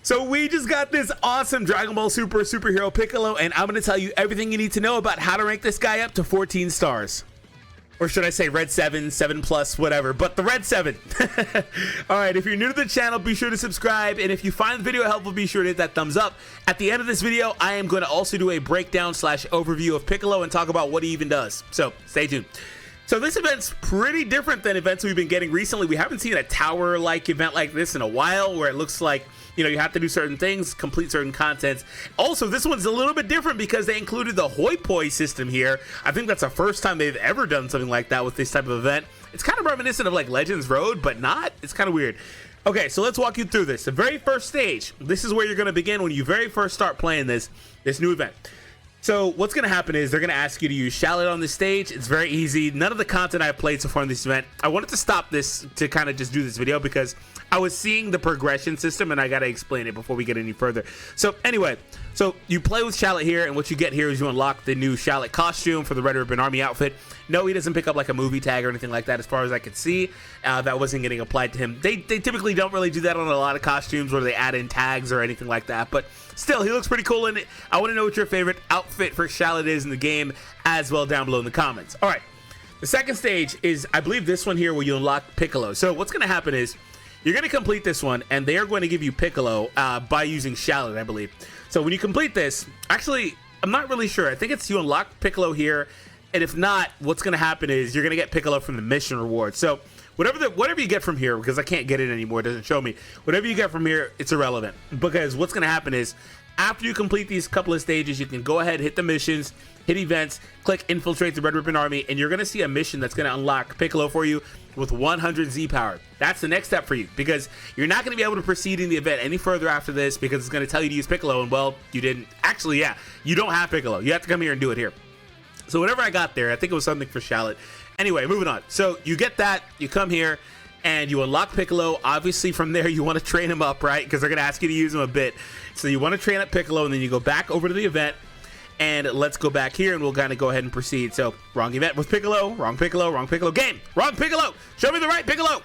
So we just got this awesome Dragon Ball Super superhero Piccolo, and I'm going to tell you everything you need to know about how to rank this guy up to 14 stars. Or should I say red 7, 7 plus, whatever, but the red 7. All right, if you're new to the channel, be sure to subscribe, and if you find the video helpful, be sure to hit that thumbs up. At the end of this video, I am going to also do a breakdown / overview of Piccolo and talk about what he even does. So stay tuned. So this event's pretty different than events we've been getting recently. We haven't seen a tower-like event like this in a while, where it looks like, you know, you have to do certain things, complete certain contents. Also, this one's a little bit different because they included the HoPoing system here. I think that's the first time they've ever done something like that with this type of event. It's kind of reminiscent of like Legends Road, but not. It's kind of weird. Okay, so let's walk you through this. The very first stage, this is where you're going to begin when you very first start playing this new event. So what's going to happen is they're going to ask you to use Shallot on this stage. It's very easy. None of the content I've played so far in this event. I wanted to stop this to kind of just do this video because I was seeing the progression system and I got to explain it before we get any further. So anyway, so you play with Shallot here, and what you get here is you unlock the new Shallot costume for the Red Ribbon Army outfit. No, he doesn't pick up like a movie tag or anything like that as far as I could see. That wasn't getting applied to him. They typically don't really do that on a lot of costumes where they add in tags or anything like that, but still, he looks pretty cool in it. I want to know what your favorite outfit for Shallot is in the game as well down below in the comments. All right, the second stage is, I believe, this one here where you unlock Piccolo. So what's going to happen is you're going to complete this one, and they are going to give you Piccolo by using Shallot, I believe. So when you complete this, actually, I'm not really sure. I think it's you unlock Piccolo here, and if not, what's going to happen is you're going to get Piccolo from the mission reward. So whatever you get from here, because I can't get it anymore, it doesn't show me. Whatever you get from here, it's irrelevant, because what's going to happen is after you complete these couple of stages, you can go ahead, hit the missions, hit events, click infiltrate the Red Ribbon Army, and you're going to see a mission that's going to unlock Piccolo for you with 100 Z power. That's the next step for you, because you're not going to be able to proceed in the event any further after this, because it's going to tell you to use Piccolo, and well, you didn't. Actually, yeah, you don't have Piccolo. You have to come here and do it here. So whatever I got there, I think it was something for Shallot. Anyway, moving on. So you get that, you come here, and you unlock Piccolo. Obviously, from there, you want to train him up, right? Because they're going to ask you to use him a bit. So you want to train up Piccolo, and then you go back over to the event, and let's go back here, and we'll kind of go ahead and proceed. So wrong event with Piccolo, wrong Piccolo, wrong Piccolo. Game, wrong Piccolo. Show me the right Piccolo.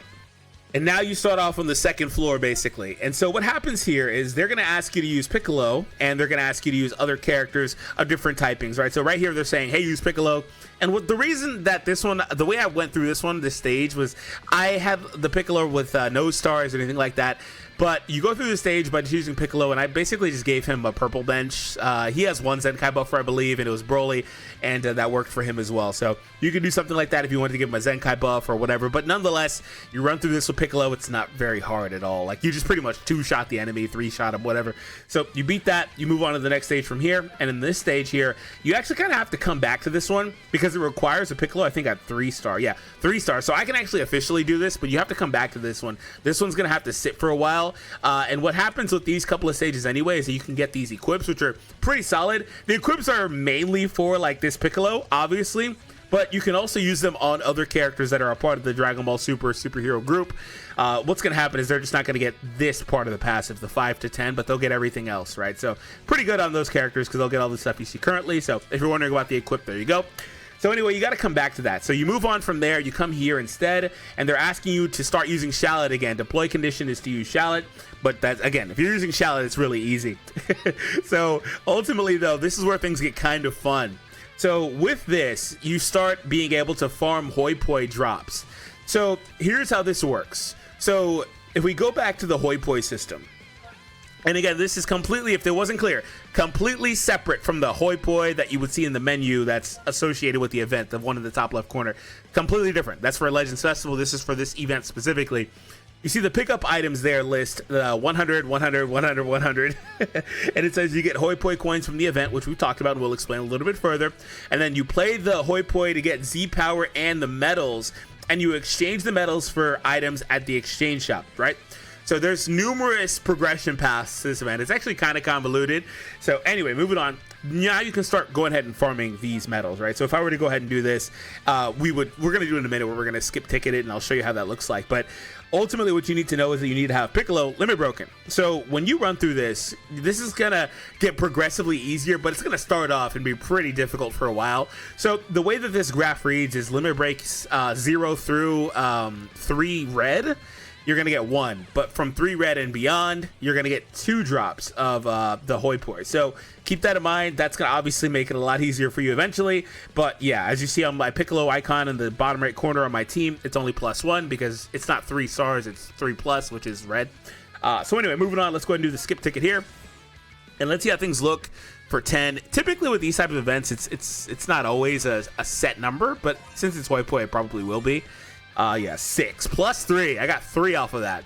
And now you start off on the second floor, basically. And so what happens here is they're going to ask you to use Piccolo, and they're going to ask you to use other characters of different typings, right? So right here, they're saying, hey, use Piccolo. And what the reason that this one, the way I went through this stage was I had the Piccolo with no stars or anything like that. But you go through the stage by just using Piccolo, and I basically just gave him a purple bench. He has one Zenkai buffer, I believe, and it was Broly, and that worked for him as well. So you can do something like that if you wanted to give him a Zenkai buff or whatever. But nonetheless, you run through this with Piccolo. It's not very hard at all. Like, you just pretty much 2-shot the enemy, 3-shot him, whatever. So you beat that. You move on to the next stage from here. And in this stage here, you actually kind of have to come back to this one because it requires a Piccolo, I think, at 3-star. Yeah, 3-star. So I can actually officially do this, but you have to come back to this one. This one's going to have to sit for a while. And what happens with these couple of stages anyway is that you can get these equips, which are pretty solid. The equips are mainly for like this Piccolo, obviously, but you can also use them on other characters that are a part of the Dragon Ball Super superhero group. What's going to happen is they're just not going to get this part of the passive, the 5 to 10, but they'll get everything else, right? So pretty good on those characters because they'll get all the stuff you see currently. So if you're wondering about the equip, there you go. So anyway, you got to come back to that. So you move on from there, you come here instead, and they're asking you to start using Shallot again. Deploy condition is to use Shallot, but that's, again, if you're using Shallot, it's really easy. So ultimately, though, this is where things get kind of fun. So with this, you start being able to farm HoPoing drops. So here's how this works. So if we go back to the HoPoing system, and again, this is completely, if it wasn't clear, completely separate from the HoPoing that you would see in the menu that's associated with the event, the one in the top left corner. Completely different. That's for Legends Festival. This is for this event specifically. You see the pickup items there list 100, 100, 100, 100. And it says you get HoPoing coins from the event, which we've talked about and we'll explain a little bit further. And then you play the HoPoing to get Z power and the medals, and you exchange the medals for items at the exchange shop, right? So there's numerous progression paths to this event. It's actually kind of convoluted. So anyway, moving on. Now you can start going ahead and farming these medals, right? So if I were to go ahead and do this, we're going to do it in a minute where we're going to skip ticket it, and I'll show you how that looks like. But ultimately what you need to know is that you need to have Piccolo limit broken. So when you run through this is going to get progressively easier, but it's going to start off and be pretty difficult for a while. So the way that this graph reads is limit breaks 0 through 3 red. you're gonna get 1, but from 3 red and beyond, you're gonna get 2 drops of the HoPoing. So keep that in mind. That's gonna obviously make it a lot easier for you eventually. But yeah, as you see on my Piccolo icon in the bottom right corner on my team, it's only +1 because it's not 3 stars, it's 3+, which is red. So anyway, moving on, let's go ahead and do the skip ticket here, and let's see how things look for 10. Typically with these type of events, it's not always a set number, but since it's HoPoing, it probably will be. Yeah, 6 + 3. I got 3 off of that.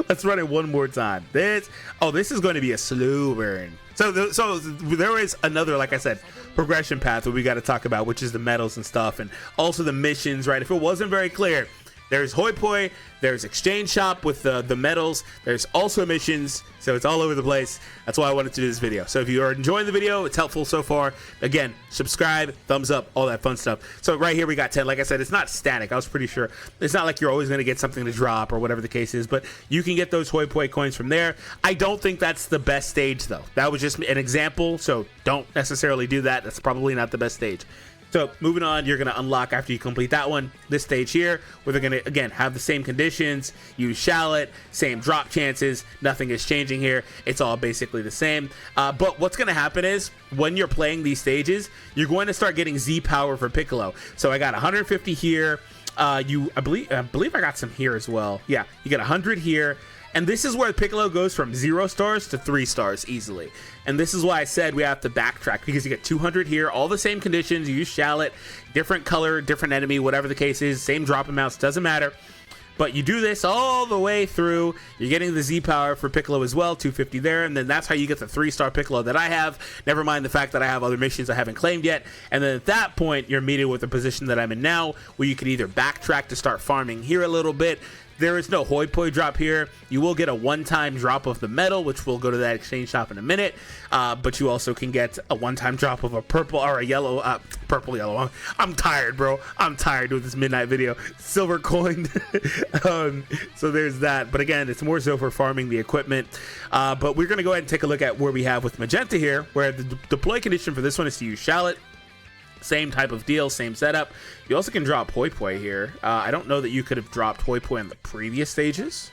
Let's run it one more time. This is going to be a slow burn. So there is another, like I said, progression path that we got to talk about, which is the medals and stuff, and also the missions, right? If it wasn't very clear, there's HoPoing, there's exchange shop with the medals, there's also missions, so it's all over the place. That's why I wanted to do this video. So if you are enjoying the video, it's helpful so far, again, subscribe, thumbs up, all that fun stuff. So right here we got 10. Like I said, it's not static. I was pretty sure it's not like you're always going to get something to drop or whatever the case is, but you can get those HoPoing coins from there. I don't think that's the best stage though. That was just an example, so don't necessarily do that. That's probably not the best stage. So moving on, you're going to unlock after you complete that one, this stage here, where they're going to, again, have the same conditions, use shallot, same drop chances, nothing is changing here. It's all basically the same. But what's going to happen is when you're playing these stages, you're going to start getting Z power for Piccolo. So I got 150 here. I believe I got some here as well. Yeah, you get 100 here. And this is where Piccolo goes from 0 stars to 3 stars easily. And this is why I said we have to backtrack, because you get 200 here, all the same conditions, you use shallot, different color, different enemy, whatever the case is, same drop amounts, doesn't matter. But you do this all the way through, you're getting the Z power for Piccolo as well, 250 there, and then that's how you get the 3-star Piccolo that I have, never mind the fact that I have other missions I haven't claimed yet. And then at that point, you're meeting with the position that I'm in now, where you can either backtrack to start farming here a little bit. There is no HoPoing drop here. You will get a one-time drop of the medal, which we'll go to that exchange shop in a minute. But you also can get a one-time drop of a purple or a yellow, purple, yellow. I'm tired, bro. I'm tired with this midnight video. Silver coin. So there's that. But again, it's more so for farming the equipment. But we're going to go ahead and take a look at where we have with magenta here, where the deploy condition for this one is to use shallot. Same type of deal, same setup. You also can drop HoPoing here. I don't know that you could have dropped HoPoing in the previous stages.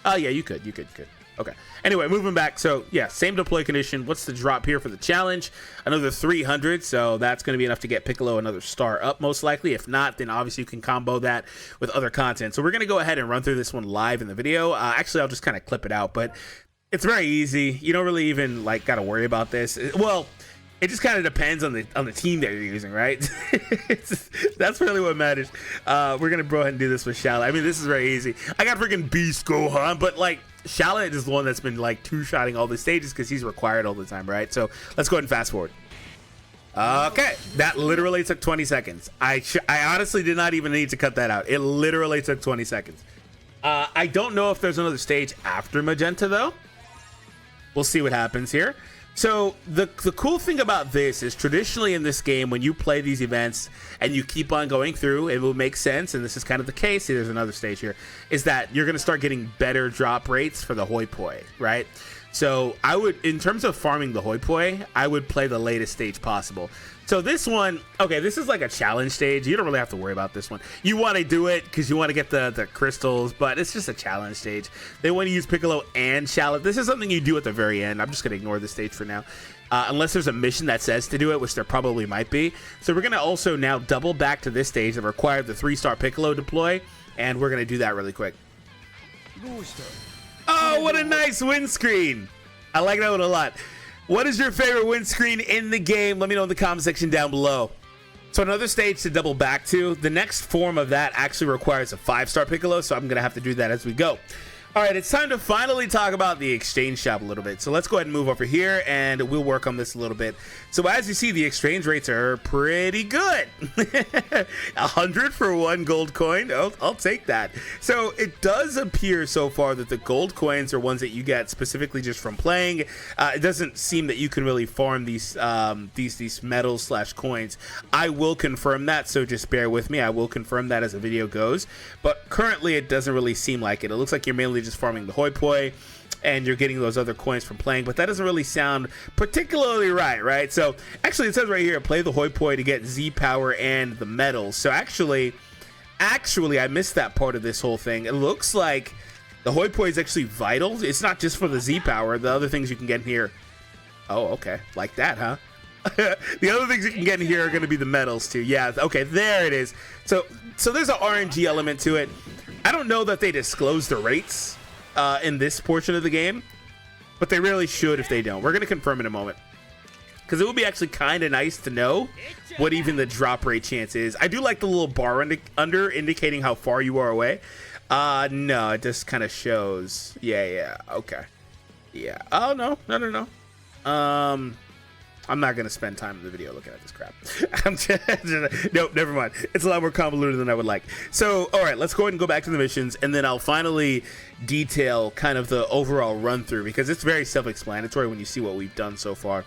Yeah, you could. Okay. Anyway, moving back. So yeah, same deploy condition. What's the drop here for the challenge? Another 300. So that's going to be enough to get Piccolo another star up, most likely. If not, then obviously you can combo that with other content. So we're going to go ahead and run through this one live in the video. Actually, I'll just kind of clip it out, but it's very easy. You don't really even like got to worry about this. Well, it just kind of depends on the team that you're using, right? That's really what matters. We're gonna go ahead and do this with shallot. I mean, this is very easy. I got freaking Beast Gohan, but like shallot is the one that's been like two-shotting all the stages because he's required all the time, right? So let's go ahead and fast forward. Okay, that literally took 20 seconds. I honestly did not even need to cut that out. It literally took 20 seconds. I don't know if there's another stage after magenta though. We'll see what happens here. So the cool thing about this is traditionally in this game, when you play these events and you keep on going through, it will make sense, and this is kind of the case. See, there's another stage here, is that you're going to start getting better drop rates for the HoPoing, right? So I would, in terms of farming the HoPoing, I would play the latest stage possible. So this one, okay, this is like a challenge stage. You don't really have to worry about this one. You want to do it because you want to get the crystals, but it's just a challenge stage. They want to use Piccolo and shallot. This is something you do at the very end. I'm just going to ignore this stage for now. Unless there's a mission that says to do it, which there probably might be. So we're going to also now double back to this stage that required the 3-star Piccolo deploy, and we're going to do that really quick. Oh, what a nice windscreen. I like that one a lot. What is your favorite windscreen in the game? Let me know in the comment section down below. So another stage to double back to. The next form of that actually requires a 5-star Piccolo, so I'm going to have to do that as we go. All right, it's time to finally talk about the exchange shop a little bit. So let's go ahead and move over here, and we'll work on this a little bit. So as you see, the exchange rates are pretty good. 100 for 1 gold coin. I'll take that. So it does appear so far that the gold coins are ones that you get specifically just from playing. It doesn't seem that you can really farm these medals slash coins. I will confirm that, so just bear with me. I will confirm that as the video goes. But currently, it doesn't really seem like it. It looks like you're mainly just farming the HoPoing and you're getting those other coins from playing, but that doesn't really sound particularly right? So actually it says right here, play the HoPoing to get Z power and the medals. So actually Actually, I missed that part of this whole thing. It looks like the HoPoing is actually vital. It's not just for the Z power. The other things you can get in here. Oh, okay. Like that, huh? The other things you can get in here are going to be the medals too. Yeah, okay, there it is. So there's an RNG element to it. I don't know that they disclose the rates in this portion of the game, but they really should if they don't. We're going to confirm in a moment, because it would be actually kind of nice to know what even the drop rate chance is. I do like the little bar under indicating how far you are away. No, it just kind of shows. Yeah, okay. Yeah. Oh, no. I'm not going to spend time in the video looking at this crap. Nope, never mind. It's a lot more convoluted than I would like. So, all right, let's go ahead and go back to the missions, and then I'll finally detail kind of the overall run through, because it's very self-explanatory when you see what we've done so far.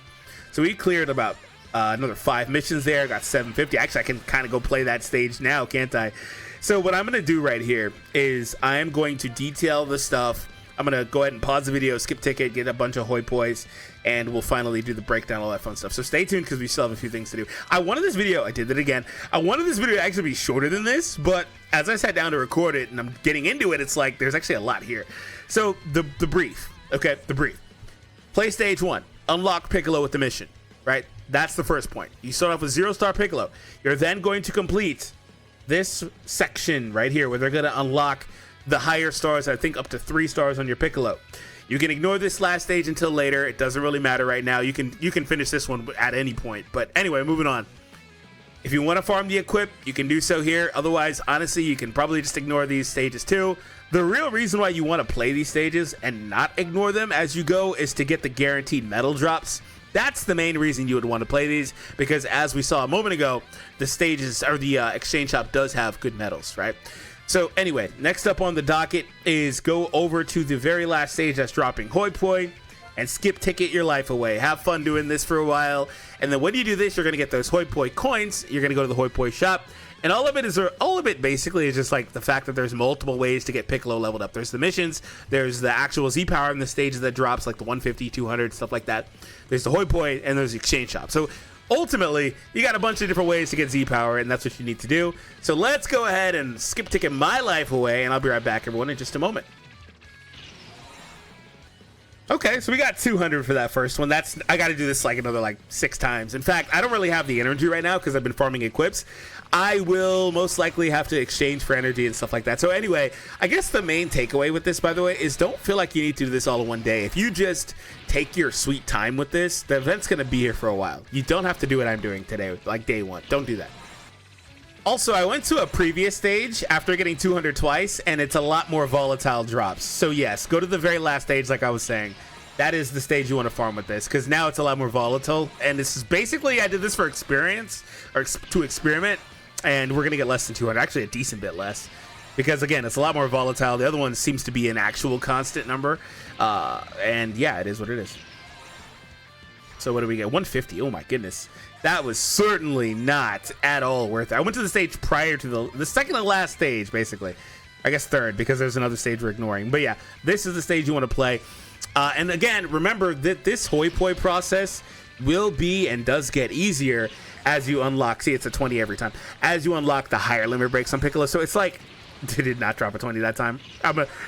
So we cleared about another 5 missions there, got 750. Actually, I can kind of go play that stage now, can't I? So what I'm going to do right here is I am going to detail the stuff. I'm going to go ahead and pause the video, skip ticket, get a bunch of HoPoings, and we'll finally do the breakdown, all that fun stuff. So stay tuned, because we still have a few things to do. I wanted this video to actually be shorter than this, but as I sat down to record it and I'm getting into it, it's like there's actually a lot here. So the brief, okay, the brief. Play stage 1, unlock Piccolo with the mission, right? That's the first point. You start off with 0-star Piccolo. You're then going to complete this section right here where they're going to unlock the higher stars, I think up to 3 stars on your Piccolo. You can ignore this last stage until later. It doesn't really matter right now. You can finish this one at any point. But anyway, moving on. If you want to farm the equip, you can do so here. Otherwise, honestly, you can probably just ignore these stages too. The real reason why you want to play these stages and not ignore them as you go is to get the guaranteed medal drops. That's the main reason you would want to play these, because as we saw a moment ago, the stages or the exchange shop does have good medals, right? So anyway, next up on the docket is go over to the very last stage that's dropping HoPoing and skip ticket your life away. Have fun doing this for a while. And then when you do this, you're going to get those HoPoing coins. You're going to go to the HoPoing shop. And all of it basically is just like the fact that there's multiple ways to get Piccolo leveled up. There's the missions, there's the actual Z power in the stages that drops, like the 150, 200, stuff like that. There's the HoPoing, and there's the exchange shop. So ultimately, you got a bunch of different ways to get Z power, and that's what you need to do. So let's go ahead and skip ticket my life away, and I'll be right back, everyone, in just a moment. Okay, so we got 200 for that first one. I got to do this like another 6 times. In fact, I don't really have the energy right now because I've been farming equips. I will most likely have to exchange for energy and stuff like that. So anyway, I guess the main takeaway with this, by the way, is don't feel like you need to do this all in one day. If you just take your sweet time with this, the event's going to be here for a while. You don't have to do what I'm doing today, like day 1. Don't do that. Also, I went to a previous stage after getting 200 twice, and it's a lot more volatile drops. So yes, go to the very last stage like I was saying. That is the stage you want to farm with this, because now it's a lot more volatile. And this is basically, I did this for experience, or to experiment, and we're going to get less than 200. Actually, a decent bit less, because again, it's a lot more volatile. The other one seems to be an actual constant number. And yeah, it is what it is. So what do we get? 150. Oh my goodness. That was certainly not at all worth it. I went to the stage prior to the second to last stage, basically. I guess third, because there's another stage we're ignoring. But yeah, this is the stage you want to play. And again, remember that this HoPoing process will be and does get easier as you unlock. See, it's a 20 every time. As you unlock the higher limit breaks on Piccolo. So it's like, did it not drop a 20 that time?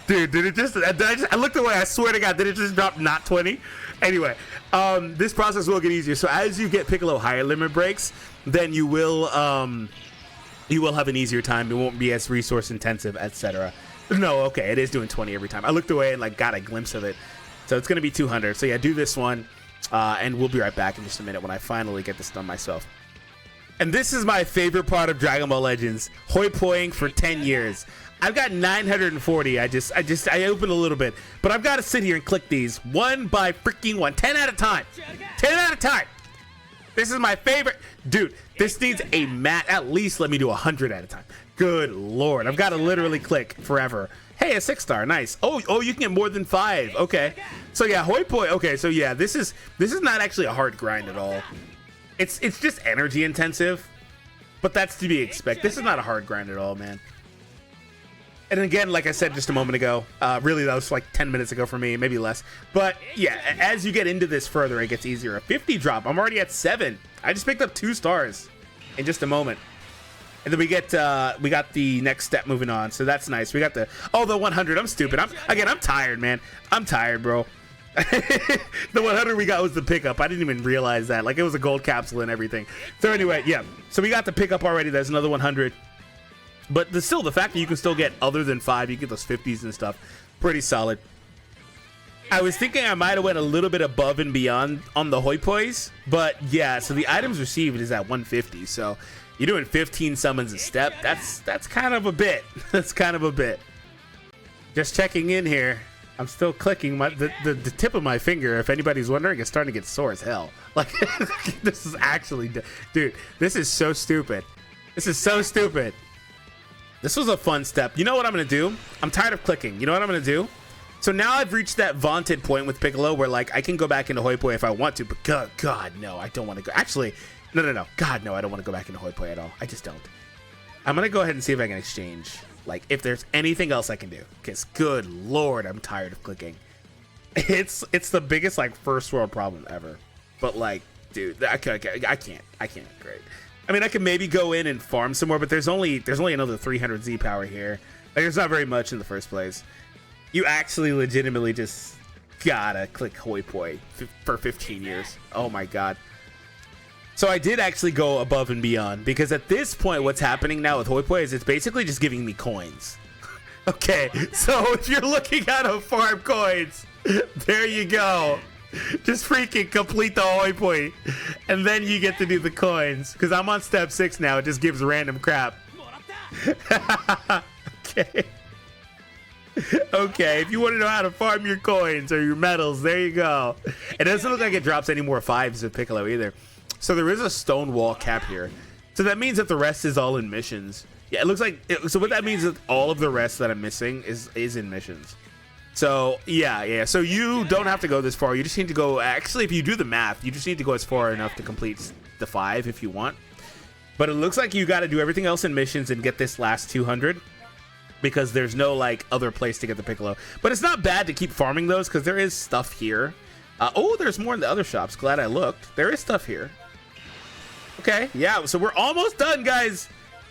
Dude, did it just, I looked away, I swear to God, did it just drop not 20? Anyway, this process will get easier. So as you get Piccolo higher limit breaks, then you will have an easier time. It won't be as resource intensive, etc. No, okay, it is doing 20 every time. I looked away and got a glimpse of it. So it's going to be 200. So yeah, do this one, and we'll be right back in just a minute when I finally get this done myself. And this is my favorite part of Dragon Ball Legends, HoPoing for 10 years. I've got 940. I opened a little bit, but I've got to sit here and click these one by freaking one, 10 at a time. 10 at a time. This is my favorite. Dude, this needs a at least let me do 100 at a time. Good Lord. I've got to literally click forever. Hey, a 6-star. Nice. Oh, you can get more than 5. Okay. So yeah, HoPoing. Okay, so yeah, this is not actually a hard grind at all. It's just energy intensive, but that's to be expected. This is not a hard grind at all, man. And again, like I said just a moment ago, really that was like 10 minutes ago for me, maybe less. But yeah, as you get into this further, it gets easier. A 50 drop. I'm already at 7. I just picked up 2 stars in just a moment. And then we got the next step moving on, so that's nice. We got the 100. I'm stupid. I'm tired, man. I'm tired, bro. The 100 we got was the pickup. I didn't even realize that. Like, it was a gold capsule and everything. So anyway, yeah. So we got the pickup already. There's another 100. But still, the fact that you can still get other than 5, you get those 50s and stuff, pretty solid. I was thinking I might have went a little bit above and beyond on the HoPoings, but yeah. So the items received is at 150. So you're doing 15 summons a step. That's kind of a bit. That's kind of a bit. Just checking in here. I'm still clicking the tip of my finger. If anybody's wondering, it's starting to get sore as hell. Like, this is actually, dude, this is so stupid. This is so stupid. This was a fun step. You know what I'm going to do? I'm tired of clicking. You know what I'm going to do? So now I've reached that vaunted point with Piccolo where, like, I can go back into HoPoing if I want to, but God, no, I don't want to go. Actually, no. God, no, I don't want to go back into HoPoing at all. I just don't. I'm going to go ahead and see if I can exchange, like, if there's anything else I can do. Because, good Lord, I'm tired of clicking. It's the biggest, like, first world problem ever. But, like, dude, I can't. Great. I mean, I could maybe go in and farm some more, but there's only another 300 Z power here. Like, there's not very much in the first place. You actually legitimately just gotta click HoPoing for 15 years. Oh my God. So I did actually go above and beyond, because at this point what's happening now with HoPoing is it's basically just giving me coins. Okay, so if you're looking at a farm coins, there you go. Just freaking complete the HoPoing, and then you get to do the coins. Because I'm on step 6 now, it just gives random crap. Okay. Okay, if you want to know how to farm your coins or your medals, there you go. It doesn't look like it drops any more 5s with Piccolo either. So there is a stone wall cap here. So that means that the rest is all in missions. Yeah, it looks like, so what that means is that all of the rest that I'm missing is in missions. So yeah. So you don't have to go this far. You just need to go, actually, if you do the math, you just need to go as far enough to complete the 5 if you want. But it looks like you got to do everything else in missions and get this last 200. Because there's no, like, other place to get the Piccolo. But it's not bad to keep farming those, because there is stuff here. Oh, there's more in the other shops. Glad I looked. There is stuff here. Okay, yeah, so we're almost done, guys.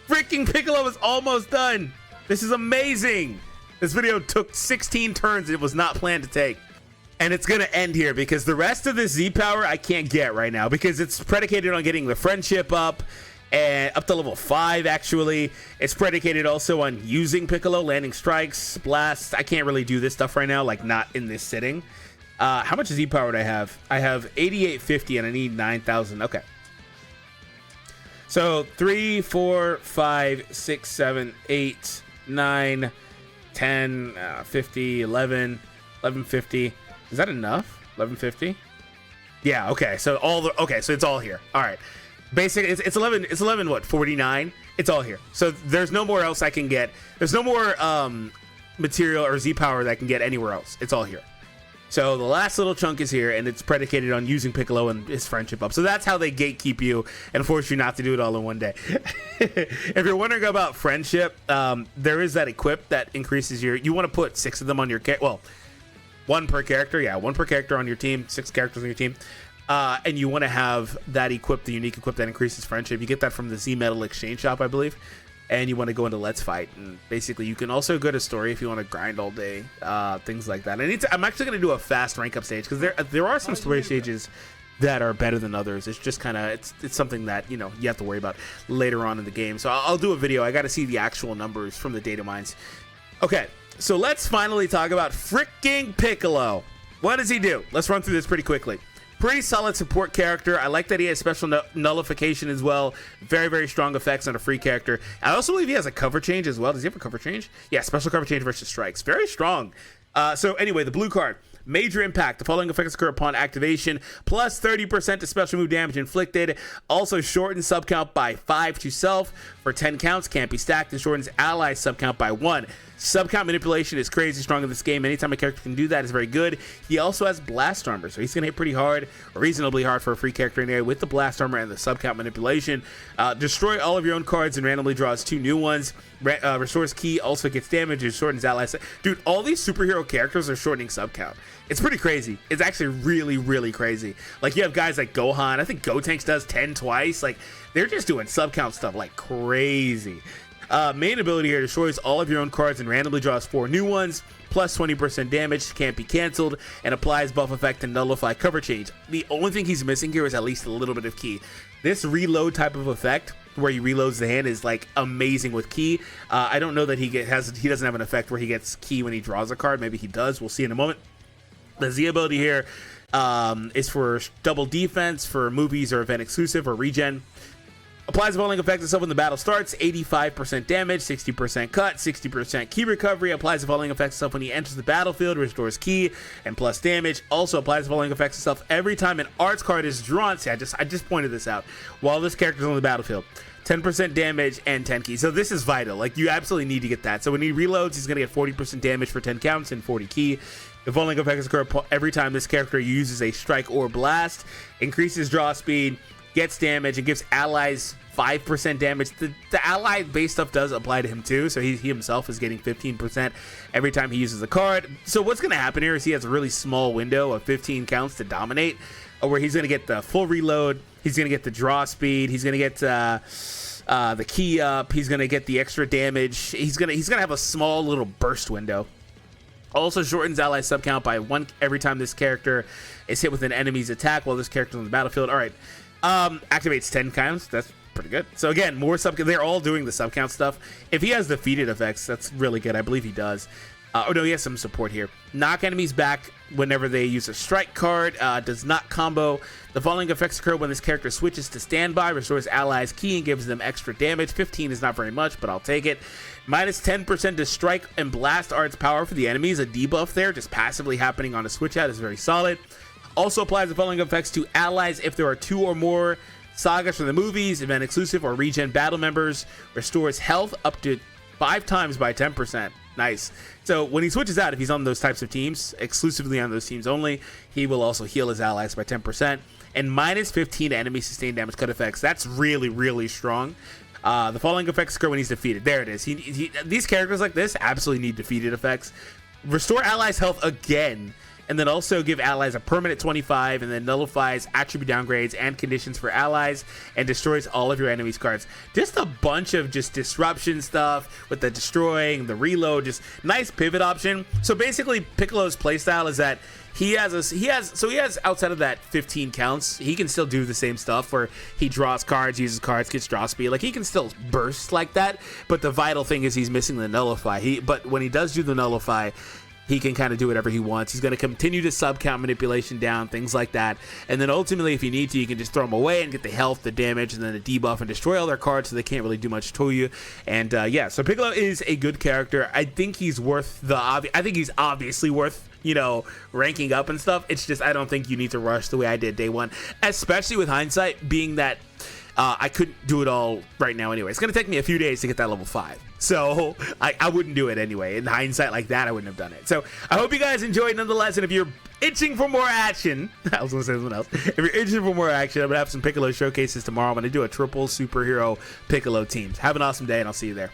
Freaking Piccolo is almost done. This is amazing. This video took 16 turns it was not planned to take. And it's going to end here, because the rest of this Z power I can't get right now, because it's predicated on getting the friendship up. And up to level 5, actually. It's predicated also on using Piccolo, landing strikes, blasts. I can't really do this stuff right now, like not in this sitting. How much Z power do I have? I have 8850 and I need 9,000. Okay. So 3, 4, 5, 6, 7, 8, 9, 10, 50, 11, 1150. Is that enough? 1150? Yeah, okay. So so it's all here. All right. Basically, it's 11 what, 49? It's all here. So there's no more else I can get. There's no more material or Z power that I can get anywhere else. It's all here. So the last little chunk is here, and it's predicated on using Piccolo and his friendship up. So that's how they gatekeep you and force you not to do it all in one day. If you're wondering about friendship, there is that equip that increases you want to put 6 of them on your well, 1 per character. Yeah, 1 per character on your team, 6 characters on your team. And you want to have that equip, the unique equip that increases friendship. You get that from the Z Metal Exchange Shop, I believe. And you want to go into Let's Fight. And basically, you can also go to Story if you want to grind all day, things like that. I'm actually going to do a fast rank up stage, because there are some story stages that are better than others. It's just kind of, it's something that, you have to worry about later on in the game. So I'll do a video. I got to see the actual numbers from the data mines. Okay, so let's finally talk about freaking Piccolo. What does he do? Let's run through this pretty quickly. Pretty solid support character. I like that he has special nullification as well. Very, very strong effects on a free character. I also believe he has a cover change as well. Does he have a cover change? Yeah, special cover change versus strikes. Very strong. So anyway, the blue card. Major impact. The following effects occur upon activation. Plus 30% to special move damage inflicted. Also shortens sub count by 5 to self for 10 counts. Can't be stacked, and shortens ally sub count by 1. Sub count manipulation is crazy strong in this game. Anytime a character can do that is very good. He also has blast armor, so he's going to hit pretty hard, reasonably hard for a free character in there with the blast armor and the sub count manipulation. Destroy all of your own cards and randomly draws 2 new ones. Restores key, also gets damage and shortens ally. Dude, all these superhero characters are shortening sub count. It's pretty crazy. It's actually really, really crazy. Like, you have guys like Gohan. I think Gotenks does 10 twice. Like, they're just doing sub count stuff like crazy. Main ability here destroys all of your own cards and randomly draws 4 new ones, plus 20% damage, can't be canceled, and applies buff effect and nullify cover change. The only thing he's missing here is at least a little bit of ki. This reload type of effect, where he reloads the hand, is like amazing with ki. I don't know that he doesn't have an effect where he gets ki when he draws a card. Maybe he does. We'll see in a moment. The Z ability here is for double defense for movies or event exclusive or regen. Applies a falling effect itself when the battle starts. 85% damage, 60% cut, 60% ki recovery. Applies a falling effect itself when he enters the battlefield, restores ki and plus damage. Also applies a falling effect itself every time an arts card is drawn. See, I just pointed this out. While this character is on the battlefield, 10% damage and 10 ki. So this is vital. Like, you absolutely need to get that. So when he reloads, he's gonna get 40% damage for 10 counts and 40 ki. The falling effects occur every time this character uses a strike or blast. Increases draw speed, gets damage, and gives allies 5% damage. The ally base stuff does apply to him too, so he himself is getting 15% every time he uses a card. So what's going to happen here is he has a really small window of 15 counts to dominate, where he's going to get the full reload, he's going to get the draw speed, he's going to get the ki up, he's going to get the extra damage, he's going to have a small little burst window. Also shortens ally sub count by 1 every time this character is hit with an enemy's attack while this character is on the battlefield. All right, activates 10 counts. That's pretty good. So again, more sub. They're all doing the sub count stuff. If he has defeated effects, that's really good. I believe he does. Oh no, he has some support here. Knock enemies back whenever they use a strike card. Does not combo. The following effects occur when this character switches to standby. Restores allies ki and gives them extra damage. 15 is not very much, but I'll take it. Minus 10% to strike and blast arts power for the enemies. A debuff there, just passively happening on a switch out, is very solid. Also applies the following effects to allies if there are 2 or more sagas from the movies, event exclusive, or regen battle members. Restores health up to 5 times by 10%. Nice. So when he switches out, if he's on those types of teams, exclusively on those teams only, he will also heal his allies by 10%. And minus 15 to enemy sustained damage cut effects. That's really, really strong. The following effects occur when he's defeated. There it is. These characters like this absolutely need defeated effects. Restore allies' health again, and then also give allies a permanent 25, and then nullifies attribute downgrades and conditions for allies, and destroys all of your enemies' cards. Just a bunch of just disruption stuff with the destroying, the reload, just nice pivot option. So basically, Piccolo's playstyle is that he has outside of that 15 counts, he can still do the same stuff where he draws cards, uses cards, gets draw speed. Like, he can still burst like that, but the vital thing is he's missing the nullify. But when he does do the nullify, he can kind of do whatever he wants. He's going to continue to sub count manipulation down, things like that. And then ultimately, if you need to, you can just throw them away and get the health, the damage, and then the debuff and destroy all their cards so they can't really do much to you. And yeah, so Piccolo is a good character. I think he's worth I think he's obviously worth, you know, ranking up and stuff. It's just, I don't think you need to rush the way I did day one, especially with hindsight being that I couldn't do it all right now anyway. It's going to take me a few days to get that level 5. So I wouldn't do it anyway. In hindsight like that, I wouldn't have done it. So I hope you guys enjoyed nonetheless. And if you're itching for more action, I was going to say something else. If you're itching for more action, I'm going to have some Piccolo showcases tomorrow. I'm going to do a triple superhero Piccolo teams. Have an awesome day, and I'll see you there.